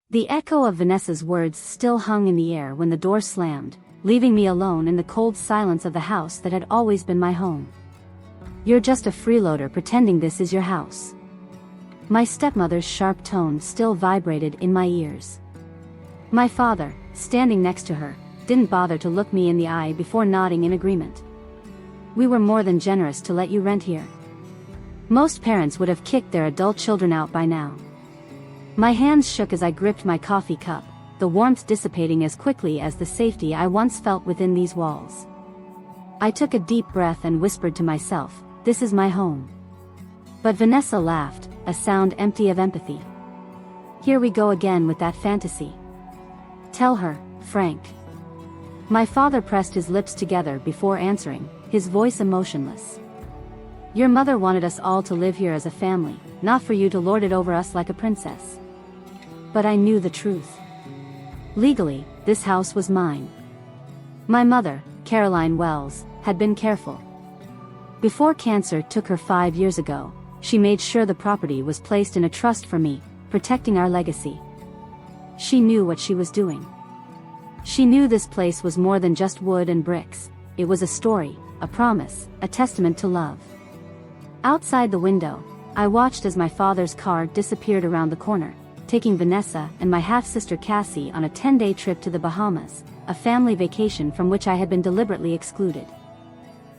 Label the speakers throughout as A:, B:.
A: The echo of Vanessa's words still hung in the air when the door slammed, leaving me alone in the cold silence of the house that had always been my home. "You're just a freeloader pretending this is your house." My stepmother's sharp tone still vibrated in my ears. My father, standing next to her, didn't bother to look me in the eye before nodding in agreement. "We were more than generous to let you rent here. Most parents would have kicked their adult children out by now." My hands shook as I gripped my coffee cup, the warmth dissipating as quickly as the safety I once felt within these walls. I took a deep breath and whispered to myself, "This is my home." But Vanessa laughed, a sound empty of empathy. "Here we go again with that fantasy. Tell her, Frank." My father pressed his lips together before answering, his voice emotionless. "Your mother wanted us all to live here as a family, not for you to lord it over us like a princess." But I knew the truth. Legally, this house was mine. My mother, Caroline Wells, had been careful. Before cancer took her 5 years ago, she made sure the property was placed in a trust for me, protecting our legacy. She knew what she was doing. She knew this place was more than just wood and bricks. It was a story, a promise, a testament to love. Outside the window, I watched as my father's car disappeared around the corner, taking Vanessa and my half-sister Cassie on a 10-day trip to the Bahamas, a family vacation from which I had been deliberately excluded.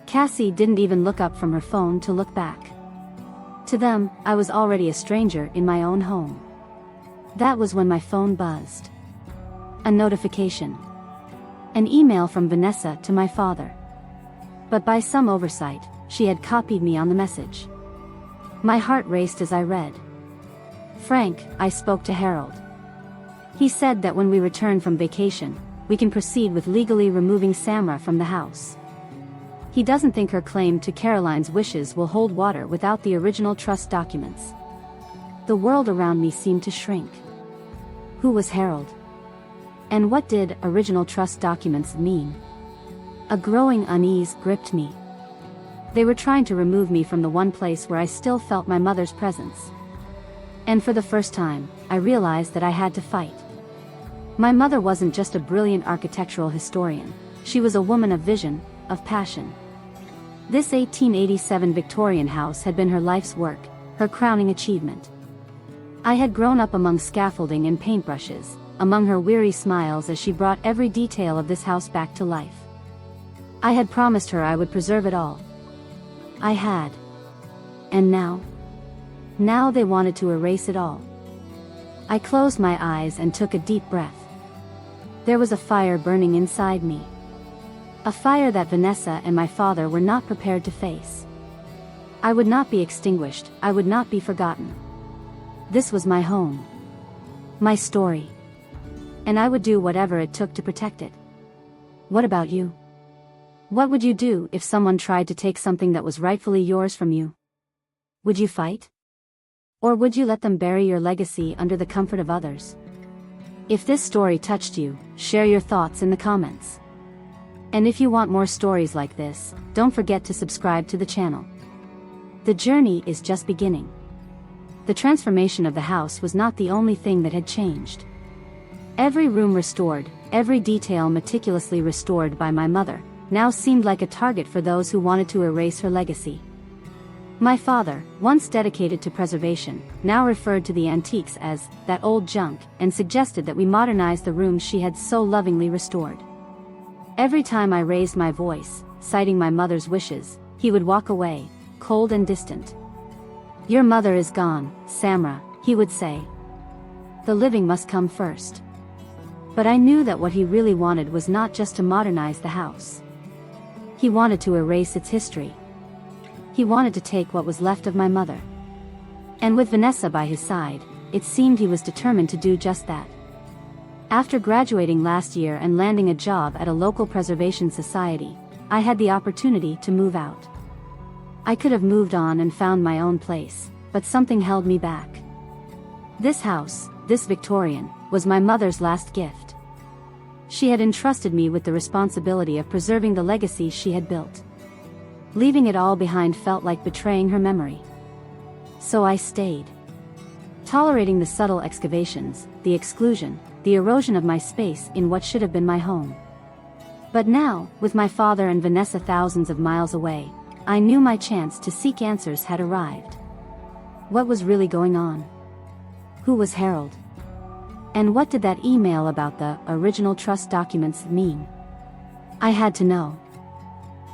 A: Cassie didn't even look up from her phone to look back. To them, I was already a stranger in my own home. That was when my phone buzzed. A notification. An email from Vanessa to my father. But by some oversight, she had copied me on the message. My heart raced as I read. "Frank," I spoke to Harold. "He said that when we return from vacation, we can proceed with legally removing Samra from the house. He doesn't think her claim to Caroline's wishes will hold water without the original trust documents." The world around me seemed to shrink. Who was Harold? And what did original trust documents mean? A growing unease gripped me. They were trying to remove me from the one place where I still felt my mother's presence. And for the first time, I realized that I had to fight. My mother wasn't just a brilliant architectural historian, she was a woman of vision, of passion. This 1887 Victorian house had been her life's work, her crowning achievement. I had grown up among scaffolding and paintbrushes, among her weary smiles as she brought every detail of this house back to life. I had promised her I would preserve it all. I had. And now? Now they wanted to erase it all. I closed my eyes and took a deep breath. There was a fire burning inside me. A fire that Vanessa and my father were not prepared to face. I would not be extinguished, I would not be forgotten. This was my home. My story. And I would do whatever it took to protect it. What about you? What would you do if someone tried to take something that was rightfully yours from you? Would you fight? Or would you let them bury your legacy under the comfort of others? If this story touched you, share your thoughts in the comments. And if you want more stories like this, don't forget to subscribe to the channel. The journey is just beginning. The transformation of the house was not the only thing that had changed. Every room restored, every detail meticulously restored by my mother, now seemed like a target for those who wanted to erase her legacy. My father, once dedicated to preservation, now referred to the antiques as that old junk and suggested that we modernize the rooms she had so lovingly restored. Every time I raised my voice, citing my mother's wishes, he would walk away, cold and distant. "Your mother is gone, Samra," he would say. "The living must come first." But I knew that what he really wanted was not just to modernize the house. He wanted to erase its history. He wanted to take what was left of my mother. And with Vanessa by his side, it seemed he was determined to do just that. After graduating last year and landing a job at a local preservation society, I had the opportunity to move out. I could have moved on and found my own place, but something held me back. This house, this Victorian, was my mother's last gift. She had entrusted me with the responsibility of preserving the legacy she had built. Leaving it all behind felt like betraying her memory. So I stayed. tolerating the subtle excavations, the exclusion, the erosion of my space in what should have been my home. But now, with my father and Vanessa thousands of miles away, I knew my chance to seek answers had arrived. What was really going on? Who was Harold? And what did that email about the original trust documents mean? I had to know.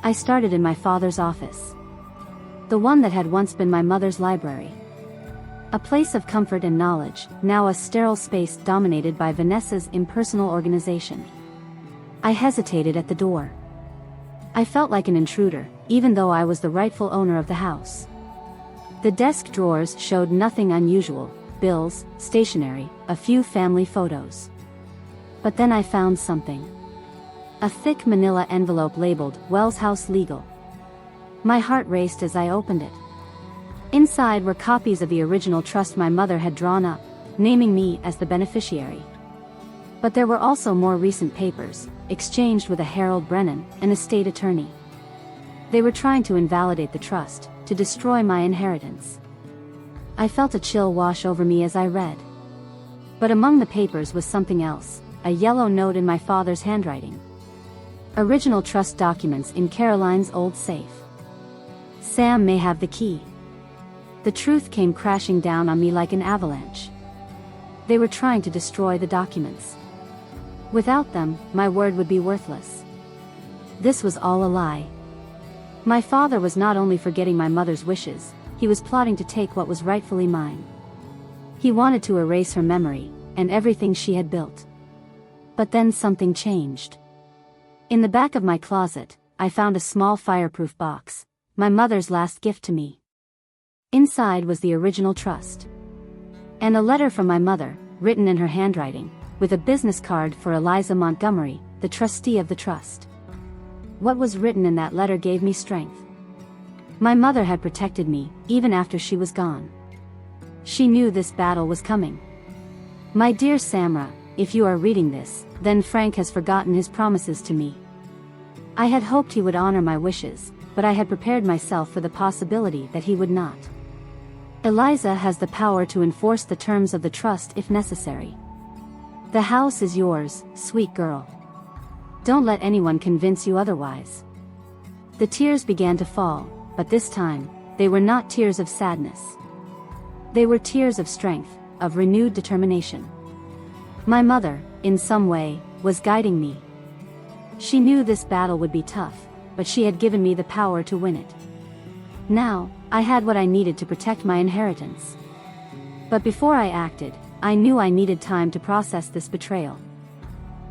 A: I started in my father's office. The one that had once been my mother's library. A place of comfort and knowledge, now a sterile space dominated by Vanessa's impersonal organization. I hesitated at the door. I felt like an intruder, even though I was the rightful owner of the house. The desk drawers showed nothing unusual: bills, stationery, a few family photos. But then I found something. A thick manila envelope labeled Wells House Legal. My heart raced as I opened it. Inside were copies of the original trust my mother had drawn up, naming me as the beneficiary. But there were also more recent papers, exchanged with a Harold Brennan, an estate attorney. They were trying to invalidate the trust, to destroy my inheritance. I felt a chill wash over me as I read. But among the papers was something else, a yellow note in my father's handwriting. Original trust documents in Caroline's old safe. Sam may have the key. The truth came crashing down on me like an avalanche. They were trying to destroy the documents. Without them, my word would be worthless. This was all a lie. My father was not only forgetting my mother's wishes, he was plotting to take what was rightfully mine. He wanted to erase her memory, and everything she had built. But then something changed. In the back of my closet, I found a small fireproof box, my mother's last gift to me. Inside was the original trust. And a letter from my mother, written in her handwriting, with a business card for Eliza Montgomery, the trustee of the trust. What was written in that letter gave me strength. My mother had protected me, even after she was gone. She knew this battle was coming. My dear Samra, if you are reading this, then Frank has forgotten his promises to me. I had hoped he would honor my wishes, but I had prepared myself for the possibility that he would not. Eliza has the power to enforce the terms of the trust if necessary. The house is yours, sweet girl. Don't let anyone convince you otherwise. The tears began to fall, but this time, they were not tears of sadness. They were tears of strength, of renewed determination. My mother, in some way, was guiding me. She knew this battle would be tough, but she had given me the power to win it. Now, I had what I needed to protect my inheritance. But before I acted, I knew I needed time to process this betrayal.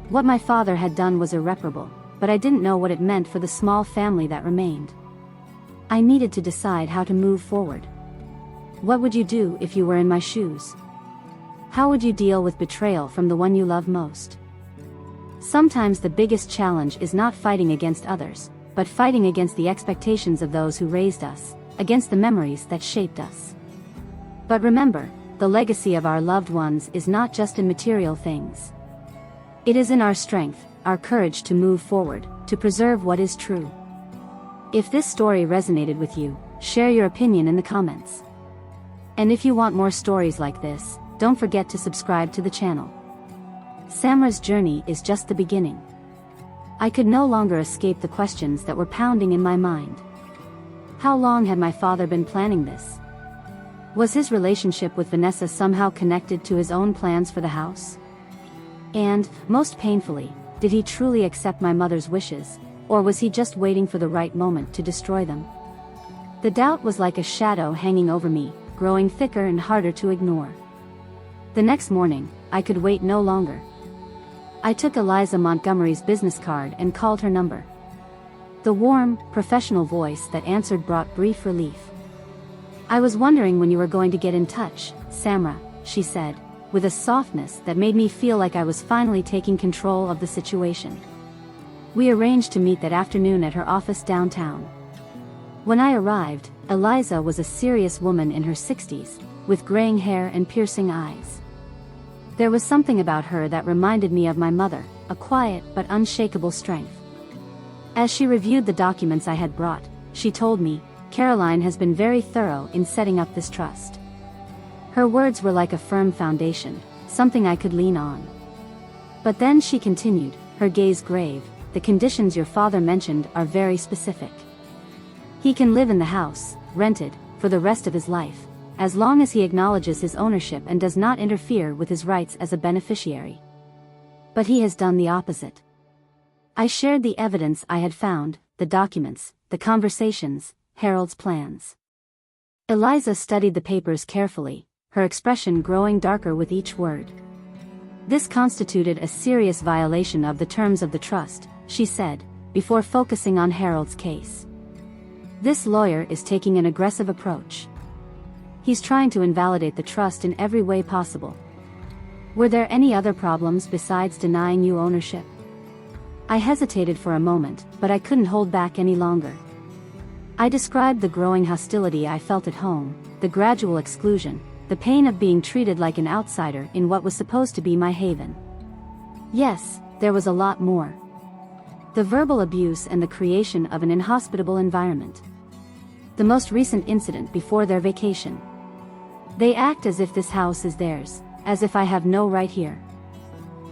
A: What my father had done was irreparable, but I didn't know what it meant for the small family that remained. I needed to decide how to move forward. What would you do if you were in my shoes? How would you deal with betrayal from the one you love most? Sometimes the biggest challenge is not fighting against others, but fighting against the expectations of those who raised us, against the memories that shaped us. But remember, the legacy of our loved ones is not just in material things. It is in our strength, our courage to move forward, to preserve what is true. If this story resonated with you, share your opinion in the comments. And if you want more stories like this, don't forget to subscribe to the channel. Samra's journey is just the beginning. I could no longer escape the questions that were pounding in my mind. How long had my father been planning this? Was his relationship with Vanessa somehow connected to his own plans for the house? And, most painfully, did he truly accept my mother's wishes, or was he just waiting for the right moment to destroy them? The doubt was like a shadow hanging over me, growing thicker and harder to ignore. The next morning, I could wait no longer. I took Eliza Montgomery's business card and called her number. The warm, professional voice that answered brought brief relief. "I was wondering when you were going to get in touch, Samra," she said, with a softness that made me feel like I was finally taking control of the situation. We arranged to meet that afternoon at her office downtown. When I arrived, Eliza was a serious woman in her 60s, with graying hair and piercing eyes. There was something about her that reminded me of my mother, a quiet but unshakable strength. As she reviewed the documents I had brought, she told me, "Caroline has been very thorough in setting up this trust. Her words were like a firm foundation, something I could lean on. But then she continued, her gaze grave, the conditions your father mentioned are very specific. He can live in the house, rented, for the rest of his life, as long as he acknowledges his ownership and does not interfere with his rights as a beneficiary. But he has done the opposite. I shared the evidence I had found, the documents, the conversations, Harold's plans. Eliza studied the papers carefully, her expression growing darker with each word. This constituted a serious violation of the terms of the trust, she said, before focusing on Harold's case. This lawyer is taking an aggressive approach. He's trying to invalidate the trust in every way possible. Were there any other problems besides denying you ownership? I hesitated for a moment, but I couldn't hold back any longer. I described the growing hostility I felt at home, the gradual exclusion, the pain of being treated like an outsider in what was supposed to be my haven. Yes, there was a lot more. The verbal abuse and the creation of an inhospitable environment. The most recent incident before their vacation. They act as if this house is theirs, as if I have no right here.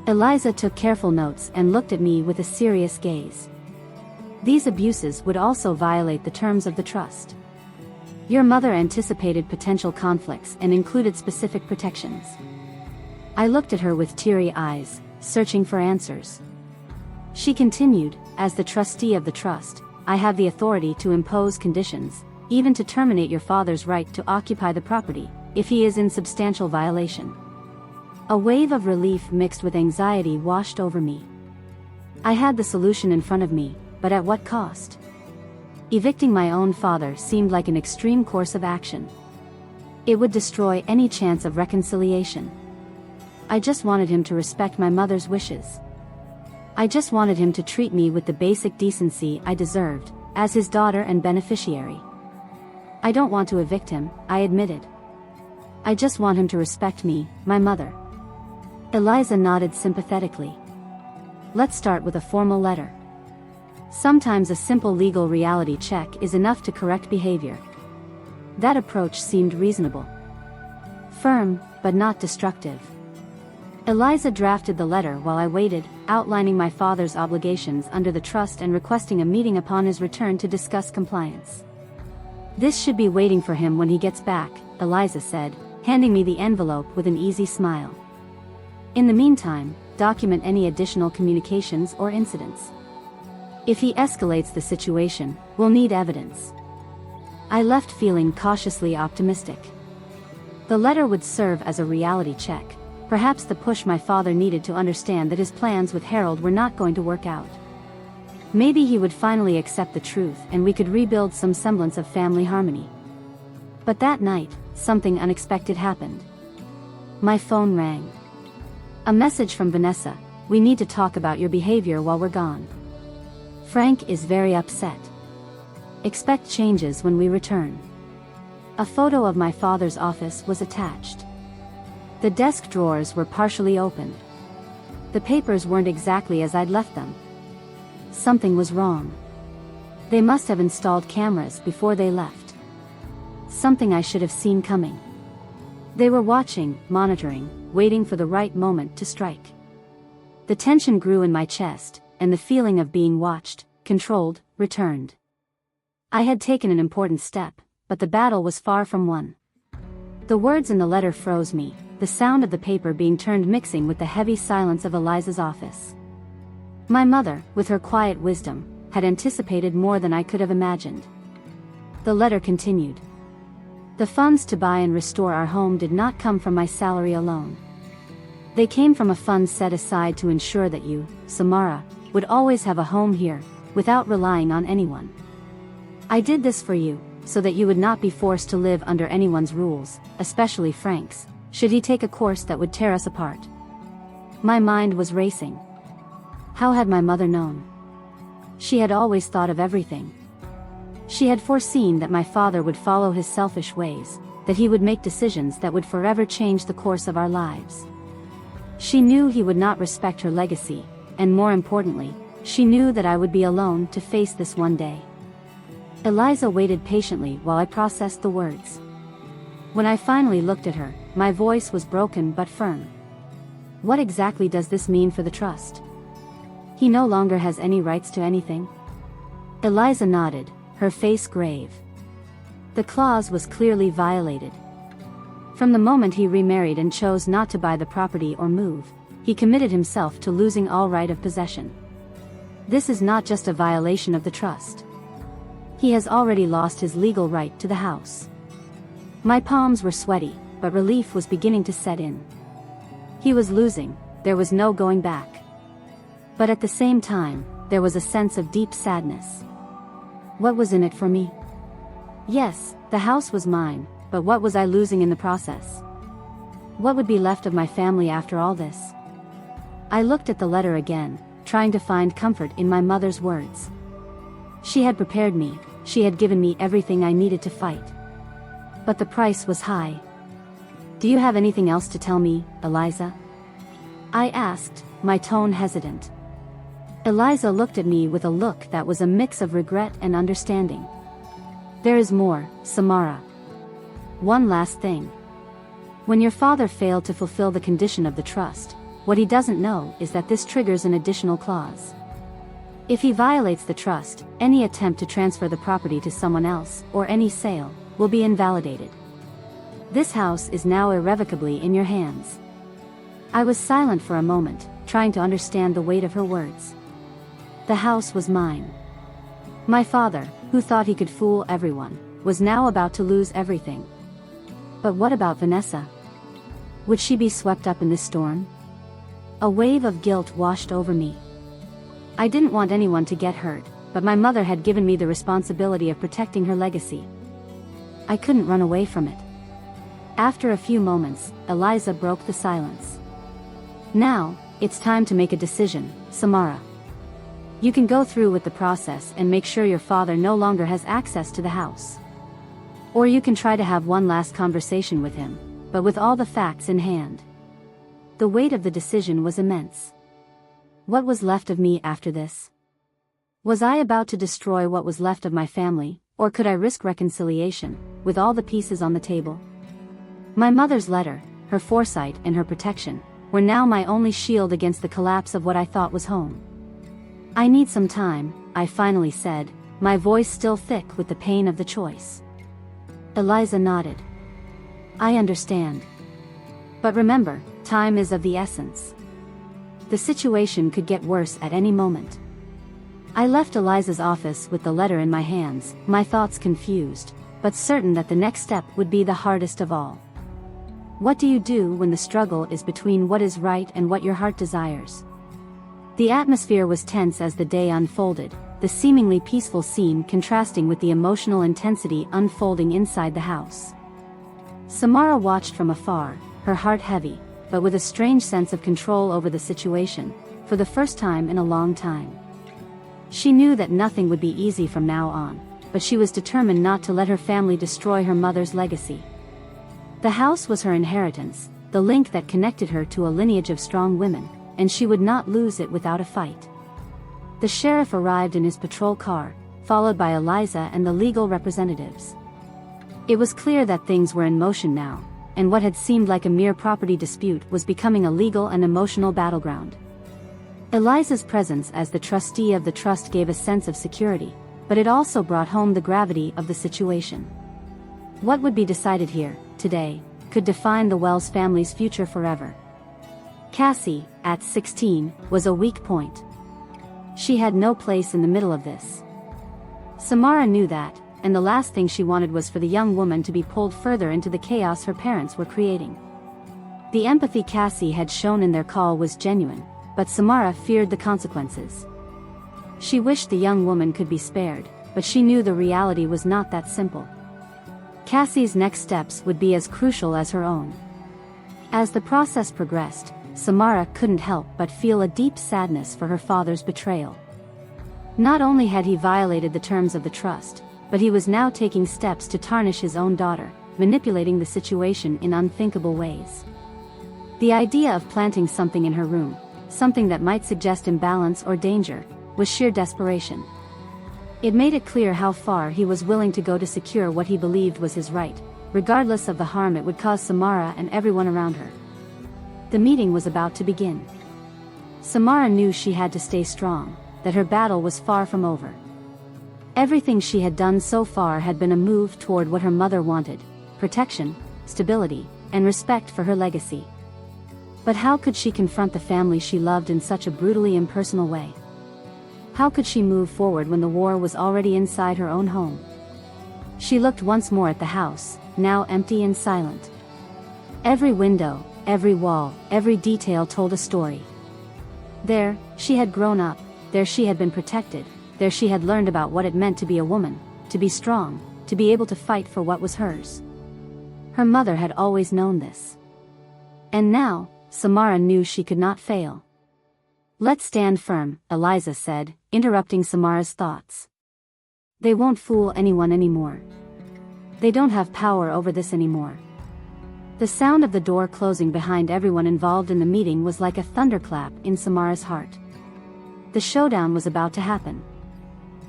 A: Eliza took careful notes and looked at me with a serious gaze. These abuses would also violate the terms of the trust. Your mother anticipated potential conflicts and included specific protections. I looked at her with teary eyes, searching for answers. She continued, as the trustee of the trust, I have the authority to impose conditions, even to terminate your father's right to occupy the property, if he is in substantial violation. A wave of relief mixed with anxiety washed over me. I had the solution in front of me, but at what cost? Evicting my own father seemed like an extreme course of action. It would destroy any chance of reconciliation. I just wanted him to respect my mother's wishes. I just wanted him to treat me with the basic decency I deserved, as his daughter and beneficiary. I don't want to evict him, I admitted. I just want him to respect me, my mother. Eliza nodded sympathetically. Let's start with a formal letter. Sometimes a simple legal reality check is enough to correct behavior. That approach seemed reasonable. Firm, but not destructive. Eliza drafted the letter while I waited, outlining my father's obligations under the trust and requesting a meeting upon his return to discuss compliance. This should be waiting for him when he gets back, Eliza said, handing me the envelope with an easy smile. In the meantime, document any additional communications or incidents. If he escalates the situation, we'll need evidence. I left feeling cautiously optimistic. The letter would serve as a reality check, perhaps the push my father needed to understand that his plans with Harold were not going to work out. Maybe he would finally accept the truth and we could rebuild some semblance of family harmony. But that night, something unexpected happened. My phone rang. A message from Vanessa, we need to talk about your behavior while we're gone. Frank is very upset. Expect changes when we return. A photo of my father's office was attached. The desk drawers were partially opened. The papers weren't exactly as I'd left them. Something was wrong. They must have installed cameras before they left. Something I should have seen coming. They were watching, monitoring, waiting for the right moment to strike. The tension grew in my chest, and the feeling of being watched, controlled, returned. I had taken an important step, but the battle was far from won. The words in the letter froze me, the sound of the paper being turned mixing with the heavy silence of Eliza's office. My mother, with her quiet wisdom, had anticipated more than I could have imagined. The letter continued. The funds to buy and restore our home did not come from my salary alone. They came from a fund set aside to ensure that you, Samara, would always have a home here, without relying on anyone. I did this for you, so that you would not be forced to live under anyone's rules, especially Frank's, should he take a course that would tear us apart. My mind was racing. How had my mother known? She had always thought of everything. She had foreseen that my father would follow his selfish ways, that he would make decisions that would forever change the course of our lives. She knew he would not respect her legacy, and more importantly, she knew that I would be alone to face this one day. Eliza waited patiently while I processed the words. When I finally looked at her, my voice was broken but firm. What exactly does this mean for the trust? He no longer has any rights to anything? Eliza nodded, her face grave. The clause was clearly violated. From the moment he remarried and chose not to buy the property or move, he committed himself to losing all right of possession. This is not just a violation of the trust. He has already lost his legal right to the house. My palms were sweaty, but relief was beginning to set in. He was losing, there was no going back. But at the same time, there was a sense of deep sadness. What was in it for me? Yes, the house was mine, but what was I losing in the process? What would be left of my family after all this? I looked at the letter again, trying to find comfort in my mother's words. She had prepared me, she had given me everything I needed to fight. But the price was high. Do you have anything else to tell me, Eliza? I asked, my tone hesitant. Eliza looked at me with a look that was a mix of regret and understanding. There is more, Samara. One last thing. When your father failed to fulfill the condition of the trust, what he doesn't know is that this triggers an additional clause. If he violates the trust, any attempt to transfer the property to someone else, or any sale, will be invalidated. This house is now irrevocably in your hands. I was silent for a moment, trying to understand the weight of her words. The house was mine. My father, who thought he could fool everyone, was now about to lose everything. But what about Vanessa? Would she be swept up in this storm? A wave of guilt washed over me. I didn't want anyone to get hurt, but my mother had given me the responsibility of protecting her legacy. I couldn't run away from it. After a few moments, Eliza broke the silence. Now, it's time to make a decision, Samara. You can go through with the process and make sure your father no longer has access to the house. Or you can try to have one last conversation with him, but with all the facts in hand. The weight of the decision was immense. What was left of me after this? Was I about to destroy what was left of my family, or could I risk reconciliation, with all the pieces on the table? My mother's letter, her foresight and her protection, were now my only shield against the collapse of what I thought was home. I need some time, I finally said, my voice still thick with the pain of the choice. Eliza nodded. I understand. But remember, time is of the essence. The situation could get worse at any moment. I left Eliza's office with the letter in my hands, my thoughts confused, but certain that the next step would be the hardest of all. What do you do when the struggle is between what is right and what your heart desires? The atmosphere was tense as the day unfolded, the seemingly peaceful scene contrasting with the emotional intensity unfolding inside the house. Samara watched from afar, her heart heavy, but with a strange sense of control over the situation, for the first time in a long time. She knew that nothing would be easy from now on, but she was determined not to let her family destroy her mother's legacy. The house was her inheritance, the link that connected her to a lineage of strong women, and she would not lose it without a fight. The sheriff arrived in his patrol car, followed by Eliza and the legal representatives. It was clear that things were in motion now, and what had seemed like a mere property dispute was becoming a legal and emotional battleground. Eliza's presence as the trustee of the trust gave a sense of security, but it also brought home the gravity of the situation. What would be decided here, today, could define the Wells family's future forever. Cassie, at 16, was a weak point. She had no place in the middle of this. Samara knew that, and the last thing she wanted was for the young woman to be pulled further into the chaos her parents were creating. The empathy Cassie had shown in their call was genuine, but Samara feared the consequences. She wished the young woman could be spared, but she knew the reality was not that simple. Cassie's next steps would be as crucial as her own. As the process progressed, Samara couldn't help but feel a deep sadness for her father's betrayal. Not only had he violated the terms of the trust, but he was now taking steps to tarnish his own daughter, manipulating the situation in unthinkable ways. The idea of planting something in her room, something that might suggest imbalance or danger, was sheer desperation. It made it clear how far he was willing to go to secure what he believed was his right, regardless of the harm it would cause Samara and everyone around her. The meeting was about to begin. Samara knew she had to stay strong, that her battle was far from over. Everything she had done so far had been a move toward what her mother wanted: protection, stability, and respect for her legacy. But how could she confront the family she loved in such a brutally impersonal way? How could she move forward when the war was already inside her own home? She looked once more at the house, now empty and silent. Every window, every wall, every detail told a story. There, she had grown up, there she had been protected, there she had learned about what it meant to be a woman, to be strong, to be able to fight for what was hers. Her mother had always known this. And now, Samara knew she could not fail. "Let's stand firm," Eliza said, interrupting Samara's thoughts. "They won't fool anyone anymore. They don't have power over this anymore." The sound of the door closing behind everyone involved in the meeting was like a thunderclap in Samara's heart. The showdown was about to happen.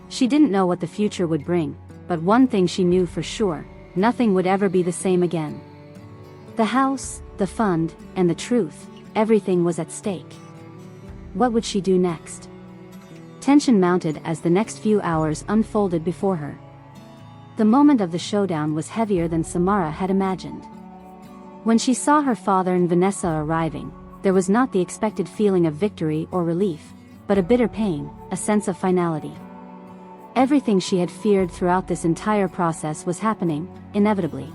A: She didn't know what the future would bring, but one thing she knew for sure: nothing would ever be the same again. The house, the fund, and the truth, everything was at stake. What would she do next? Tension mounted as the next few hours unfolded before her. The moment of the showdown was heavier than Samara had imagined. When she saw her father and Vanessa arriving, there was not the expected feeling of victory or relief, but a bitter pain, a sense of finality. Everything she had feared throughout this entire process was happening, inevitably.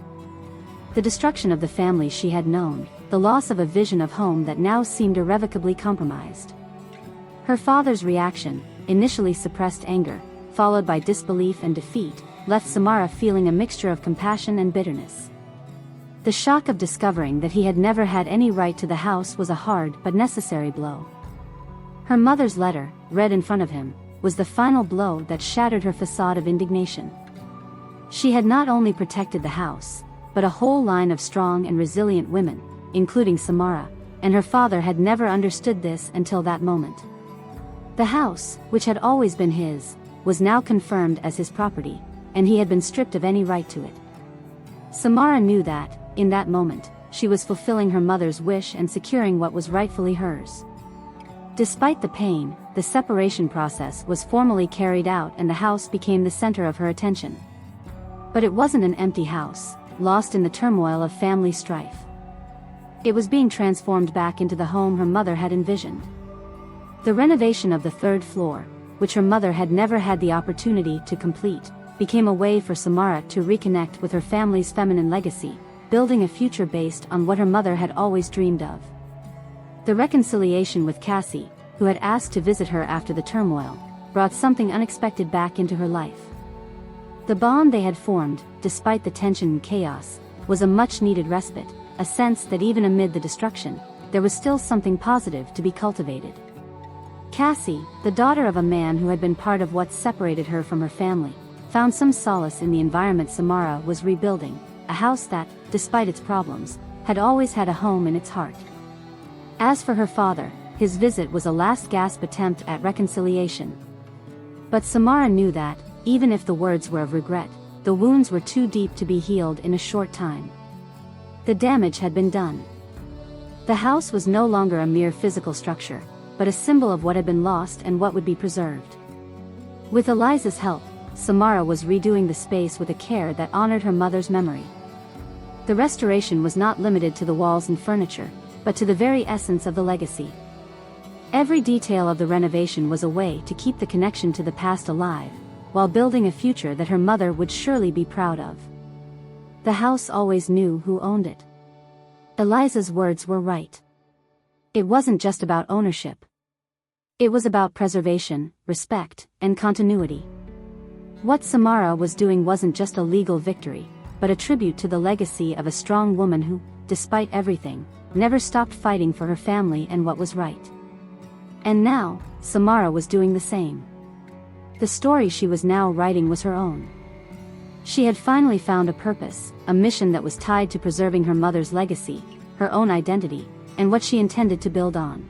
A: The destruction of the family she had known, the loss of a vision of home that now seemed irrevocably compromised. Her father's reaction, initially suppressed anger, followed by disbelief and defeat, left Samara feeling a mixture of compassion and bitterness. The shock of discovering that he had never had any right to the house was a hard but necessary blow. Her mother's letter, read in front of him, was the final blow that shattered her facade of indignation. She had not only protected the house, but a whole line of strong and resilient women, including Samara, and her father had never understood this until that moment. The house, which had always been his, was now confirmed as his property, and he had been stripped of any right to it. Samara knew that, in that moment, she was fulfilling her mother's wish and securing what was rightfully hers. Despite the pain, the separation process was formally carried out and the house became the center of her attention. But it wasn't an empty house, lost in the turmoil of family strife. It was being transformed back into the home her mother had envisioned. The renovation of the third floor, which her mother had never had the opportunity to complete, became a way for Samara to reconnect with her family's feminine legacy, building a future based on what her mother had always dreamed of. The reconciliation with Cassie, who had asked to visit her after the turmoil, brought something unexpected back into her life. The bond they had formed, despite the tension and chaos, was a much-needed respite, a sense that even amid the destruction, there was still something positive to be cultivated. Cassie, the daughter of a man who had been part of what separated her from her family, found some solace in the environment Samara was rebuilding, a house that, despite its problems, had always had a home in its heart. As for her father, his visit was a last-gasp attempt at reconciliation. But Samara knew that, even if the words were of regret, the wounds were too deep to be healed in a short time. The damage had been done. The house was no longer a mere physical structure, but a symbol of what had been lost and what would be preserved. With Eliza's help, Samara was redoing the space with a care that honored her mother's memory. The restoration was not limited to the walls and furniture, but to the very essence of the legacy. Every detail of the renovation was a way to keep the connection to the past alive, while building a future that her mother would surely be proud of. The house always knew who owned it. Eliza's words were right. It wasn't just about ownership. It was about preservation, respect, and continuity. What Samara was doing wasn't just a legal victory, but a tribute to the legacy of a strong woman who, despite everything, never stopped fighting for her family and what was right. And now, Samara was doing the same. The story she was now writing was her own. She had finally found a purpose, a mission that was tied to preserving her mother's legacy, her own identity, and what she intended to build on.